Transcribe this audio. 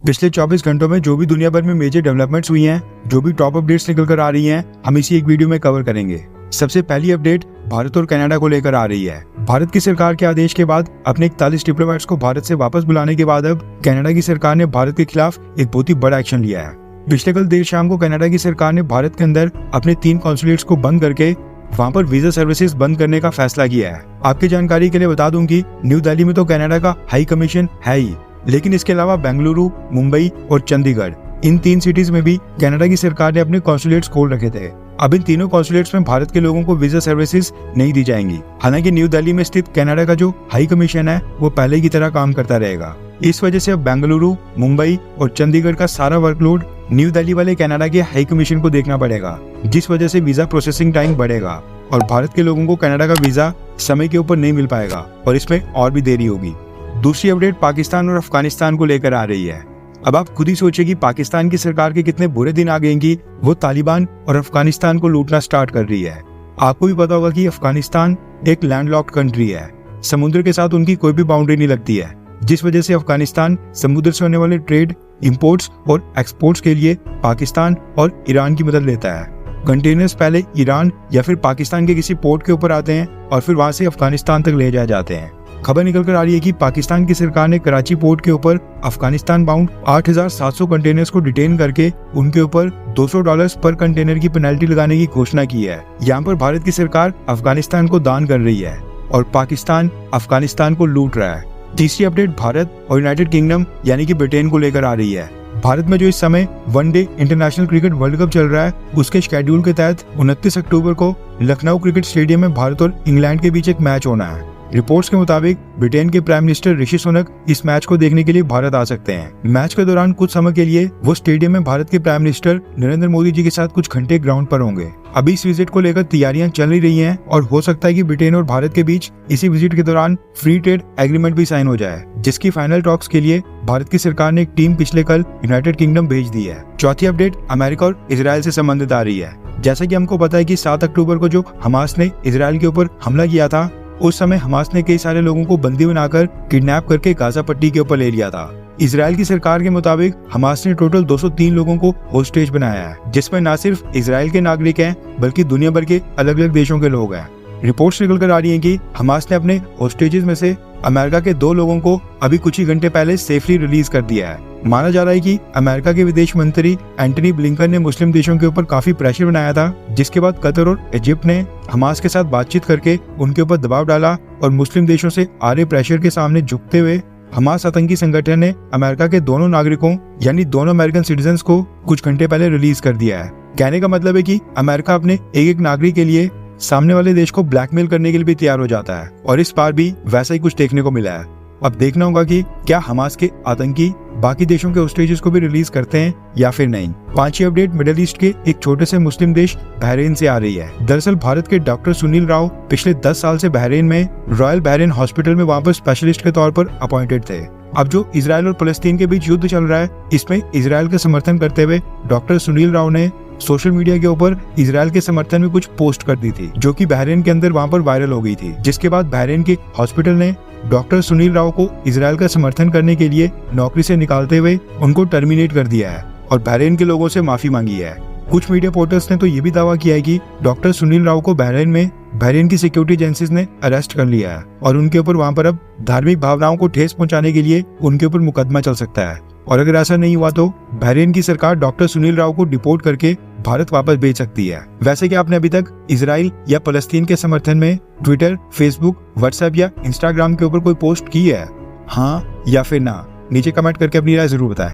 पिछले 24 घंटों में जो भी दुनिया भर में मेजर डेवलपमेंट्स हुई हैं, जो भी टॉप अपडेट्स निकल कर आ रही हैं, हम इसी एक वीडियो में कवर करेंगे। सबसे पहली अपडेट भारत और कनाडा को लेकर आ रही है। भारत की सरकार के आदेश के बाद अपने 41 डिप्लोमेट्स को भारत से वापस बुलाने के बाद अब कनाडा की सरकार ने भारत के खिलाफ एक बहुत ही बड़ा एक्शन लिया है। पिछले कल देर शाम को कनाडा की सरकार ने भारत के अंदर अपने 3 कॉन्सुलेट्स को बंद करके वहां पर वीजा सर्विसेज बंद करने का फैसला किया है। आपकी जानकारी के लिए बता दूं कि न्यू दिल्ली में तो कनाडा का हाई कमीशन है ही, लेकिन इसके अलावा बेंगलुरु, मुंबई और चंडीगढ़, इन 3 सिटीज में भी कनाडा की सरकार ने अपने कॉन्सुलेट्स खोल रखे थे। अब इन तीनों कॉन्सुलेट्स में भारत के लोगों को वीजा सर्विसेज नहीं दी जाएंगी। हालांकि न्यू दिल्ली में स्थित कनाडा का जो हाई कमीशन है वो पहले की तरह काम करता रहेगा। इस वजह से अब बेंगलुरु, मुंबई और चंडीगढ़ का सारा वर्कलोड न्यू दिल्ली वाले कनाडा के हाई कमीशन को देखना पड़ेगा, जिस वजह से वीजा प्रोसेसिंग टाइम बढ़ेगा और भारत के लोगों को कनाडा का वीजा समय के ऊपर नहीं मिल पाएगा और इसमें और भी देरी होगी। दूसरी अपडेट पाकिस्तान और अफगानिस्तान को लेकर आ रही है। अब आप खुद ही सोचिए कि पाकिस्तान की सरकार के कितने बुरे दिन आ गए कि वो तालिबान और अफगानिस्तान को लूटना स्टार्ट कर रही है। आपको भी पता होगा कि अफगानिस्तान एक लैंडलॉक्ड कंट्री है, समुद्र के साथ उनकी कोई भी बाउंड्री नहीं लगती है, जिस वजह से अफगानिस्तान समुद्र से होने वाले ट्रेड, इंपोर्ट्स और एक्सपोर्ट्स के लिए पाकिस्तान और ईरान की मदद लेता है। कंटेनर्स पहले ईरान या फिर पाकिस्तान के किसी पोर्ट के ऊपर आते हैं और फिर वहां से अफगानिस्तान तक ले जाए जाते हैं। खबर निकल कर आ रही है कि पाकिस्तान की सरकार ने कराची पोर्ट के ऊपर अफगानिस्तान बाउंड 8,700 कंटेनर्स को डिटेन करके उनके ऊपर $200 पर कंटेनर की पेनल्टी लगाने की घोषणा की है। यहाँ पर भारत की सरकार अफगानिस्तान को दान कर रही है और पाकिस्तान अफगानिस्तान को लूट रहा है। तीसरी अपडेट भारत और यूनाइटेड किंगडम यानी कि ब्रिटेन को लेकर आ रही है। भारत में जो इस समय one day international cricket world cup चल रहा है, उसके शेड्यूल के तहत 29 अक्टूबर को लखनऊ क्रिकेट स्टेडियम में भारत और इंग्लैंड के बीच एक मैच होना है। रिपोर्ट्स के मुताबिक ब्रिटेन के प्राइम मिनिस्टर ऋषि सुनक इस मैच को देखने के लिए भारत आ सकते हैं। मैच के दौरान कुछ समय के लिए वो स्टेडियम में भारत के प्राइम मिनिस्टर नरेंद्र मोदी जी के साथ कुछ घंटे ग्राउंड पर होंगे। अभी इस विजिट को लेकर तैयारियां चल रही हैं और हो सकता है कि ब्रिटेन और भारत के बीच इसी विजिट के दौरान फ्री ट्रेड एग्रीमेंट भी साइन हो जाए, जिसकी फाइनल टॉक्स के लिए भारत की सरकार ने एक टीम पिछले कल यूनाइटेड किंगडम भेज दी है। चौथी अपडेट अमेरिका और इजराइल से संबंधित आ रही है। जैसा कि हमको पता है कि 7 अक्टूबर को जो हमास ने इजराइल के ऊपर हमला किया था, उस समय हमास ने कई सारे लोगों को बंदी बनाकर किडनैप करके गाजा पट्टी के ऊपर ले लिया था। इजराइल की सरकार के मुताबिक हमास ने टोटल 203 लोगों को होस्टेज बनाया है, जिसमें न सिर्फ इजराइल के नागरिक हैं बल्कि दुनिया भर के अलग अलग देशों के लोग हैं। रिपोर्ट्स निकल कर आ रही हैं कि हमास ने अपने होस्टेजेस में से अमेरिका के 2 लोगों को अभी कुछ ही घंटे पहले सेफली रिलीज कर दिया है। माना जा रहा है कि अमेरिका के विदेश मंत्री एंटनी ब्लिंकन ने मुस्लिम देशों के ऊपर काफी प्रेशर बनाया था, जिसके बाद कतर और इजिप्ट ने हमास के साथ बातचीत करके उनके ऊपर दबाव डाला और मुस्लिम देशों से आ रहे प्रेशर के सामने झुकते हुए हमास आतंकी संगठन ने अमेरिका के दोनों नागरिकों यानी दोनों अमेरिकन सिटीजन्स को कुछ घंटे पहले रिलीज कर दिया है। कहने का मतलब है कि अमेरिका अपने एक नागरिक के लिए सामने वाले देश को ब्लैकमेल करने के लिए भी तैयार हो जाता है और इस बार भी वैसा ही कुछ देखने को मिला है। अब देखना होगा कि क्या हमास के आतंकी बाकी देशों के होस्टेजेस को भी रिलीज करते हैं या फिर नहीं। 5वीं अपडेट मिडिल ईस्ट के एक छोटे से मुस्लिम देश बहरीन से आ रही है। दरअसल भारत के डॉक्टर सुनील राव पिछले 10 साल से बहरीन में रॉयल बहरीन हॉस्पिटल में वहाँ पर स्पेशलिस्ट के तौर पर अपॉइंटेड थे। अब जो इजराइल और फलस्तीन के बीच युद्ध चल रहा है, इसमें इजराइल का समर्थन करते हुए डॉक्टर सुनील राव ने सोशल मीडिया के ऊपर इजराइल के समर्थन में कुछ पोस्ट कर दी थी, जो कि बहरीन के अंदर वहां पर वायरल हो गई थी, जिसके बाद बहरीन के हॉस्पिटल ने डॉक्टर सुनील राव को इजराइल का समर्थन करने के लिए नौकरी से निकालते हुए उनको टर्मिनेट कर दिया है और बहरीन के लोगों से माफी मांगी है। कुछ मीडिया पोर्टल्स ने तो ये भी दावा किया है कि डॉक्टर सुनील राव को बहरीन की सिक्योरिटी एजेंसीज ने अरेस्ट कर लिया है और उनके ऊपर वहां पर अब धार्मिक भावनाओं को ठेस पहुंचाने के लिए उनके ऊपर मुकदमा चल सकता है और अगर ऐसा नहीं हुआ तो बहरीन की सरकार डॉक्टर सुनील राव को डिपोर्ट करके भारत वापस भेज सकती है। वैसे कि आपने अभी तक इजराइल या फलस्तीन के समर्थन में ट्विटर, फेसबुक, व्हाट्सएप या इंस्टाग्राम के ऊपर कोई पोस्ट की है? हाँ या फिर ना? नीचे कमेंट करके अपनी राय जरूर बताएं।